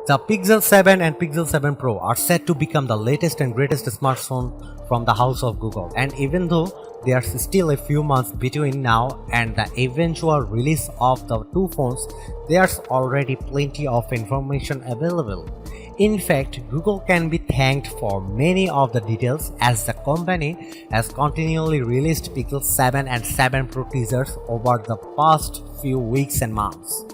The Pixel 7 and Pixel 7 Pro are set to become the latest and greatest smartphone from the house of Google, and even though there's still a few months between now and the eventual release of the two phones, there's already plenty of information available. In fact, Google can be thanked for many of the details, as the company has continually released Pixel 7 and 7 Pro teasers over the past few weeks and months.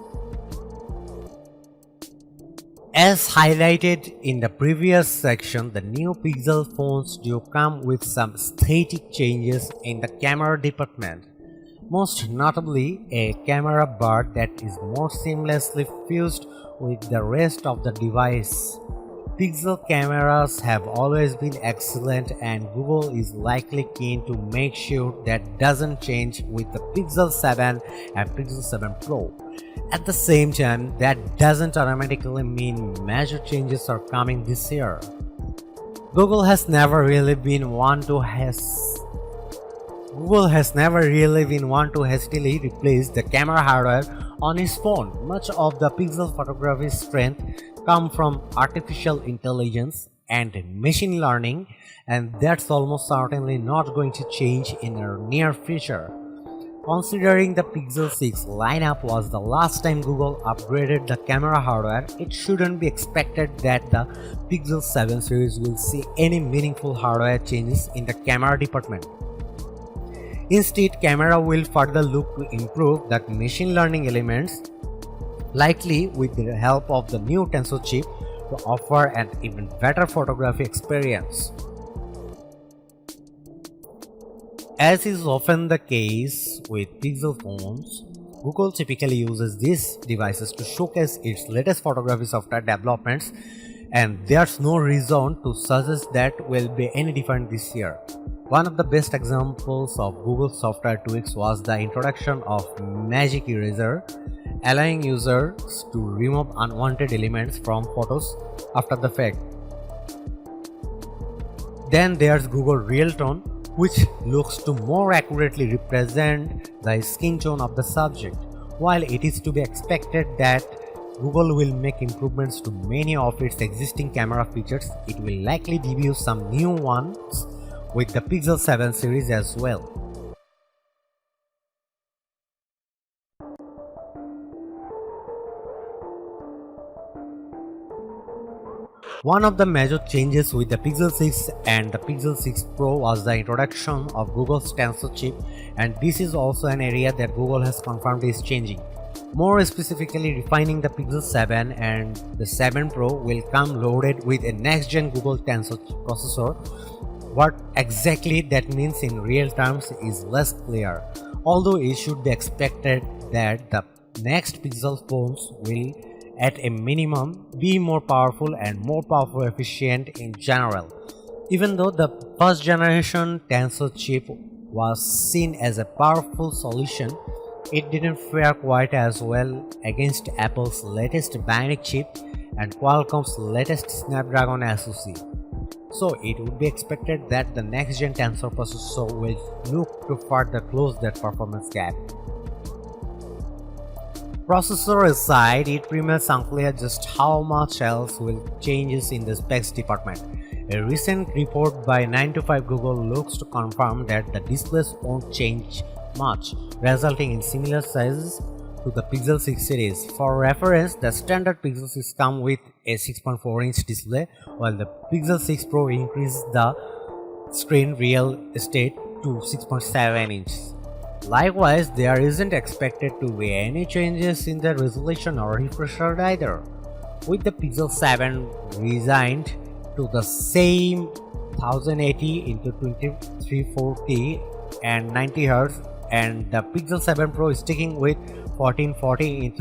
As highlighted in the previous section, the new Pixel phones do come with some aesthetic changes in the camera department. Most notably, a camera bar that is more seamlessly fused with the rest of the device. Pixel cameras have always been excellent, and Google is likely keen to make sure that doesn't change with the Pixel 7 and Pixel 7 Pro. At the same time, that doesn't automatically mean major changes are coming this year. Google has never really been one to hastily replace the camera hardware on its phone. Much of the Pixel photography strength comes from artificial intelligence and machine learning, and that's almost certainly not going to change in the near future. Considering the Pixel 6 lineup was the last time Google upgraded the camera hardware, it shouldn't be expected that the Pixel 7 series will see any meaningful hardware changes in the camera department. Instead, camera will further look to improve the machine learning elements, likely with the help of the new Tensor chip, to offer an even better photography experience. As is often the case with Pixel phones, Google typically uses these devices to showcase its latest photography software developments, and there's no reason to suggest that will be any different this year. One of the best examples of Google's software tweaks was the introduction of Magic Eraser, allowing users to remove unwanted elements from photos after the fact. Then there's Google Real Tone, which looks to more accurately represent the skin tone of the subject. While it is to be expected that Google will make improvements to many of its existing camera features, it will likely debut some new ones with the Pixel 7 series as well. One of the major changes with the Pixel 6 and the Pixel 6 Pro was the introduction of Google's Tensor chip, and this is also an area that Google has confirmed is changing. More specifically, refining the Pixel 7 and the 7 Pro will come loaded with a next-gen Google Tensor processor. What exactly that means in real terms is less clear, although it should be expected that the next Pixel phones will at a minimum be more powerful and more powerful efficient in general. Even though the first generation Tensor chip was seen as a powerful solution, it didn't fare quite as well against Apple's latest Bionic chip and Qualcomm's latest Snapdragon SoC. So it would be expected that the next gen Tensor processor will look to further close that performance gap. Processor aside, it remains unclear just how much else will changes in the specs department. A recent report by 9to5 Google looks to confirm that the displays won't change much, resulting in similar sizes to the Pixel 6 series. For reference, the standard Pixel 6 comes with a 6.4-inch display, while the Pixel 6 Pro increases the screen real estate to 6.7 inches. Likewise, there isn't expected to be any changes in the resolution or refresh rate either, with the Pixel 7 resigned to the same 1080 x 2340 and 90Hz, and the Pixel 7 Pro is sticking with 1440 x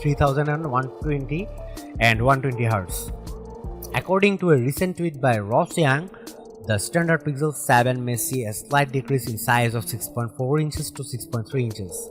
3120 and 120Hz. According to a recent tweet by Ross Young, the standard Pixel 7 may see a slight decrease in size of 6.4 inches to 6.3 inches.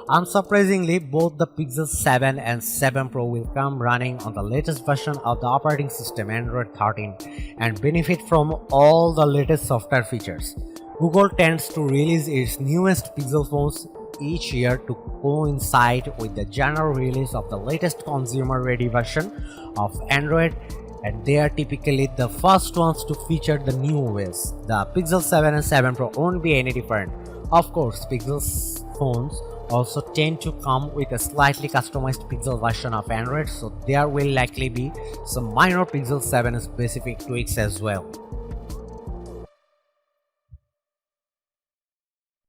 Unsurprisingly, both the Pixel 7 and 7 Pro will come running on the latest version of the operating system Android 13 and benefit from all the latest software features. Google tends to release its newest Pixel phones each year to coincide with the general release of the latest consumer-ready version of Android, and they are typically the first ones to feature the new OS. The Pixel 7 and 7 Pro won't be any different. Of course, Pixel phones also tend to come with a slightly customized Pixel version of Android, so there will likely be some minor Pixel 7 specific tweaks as well.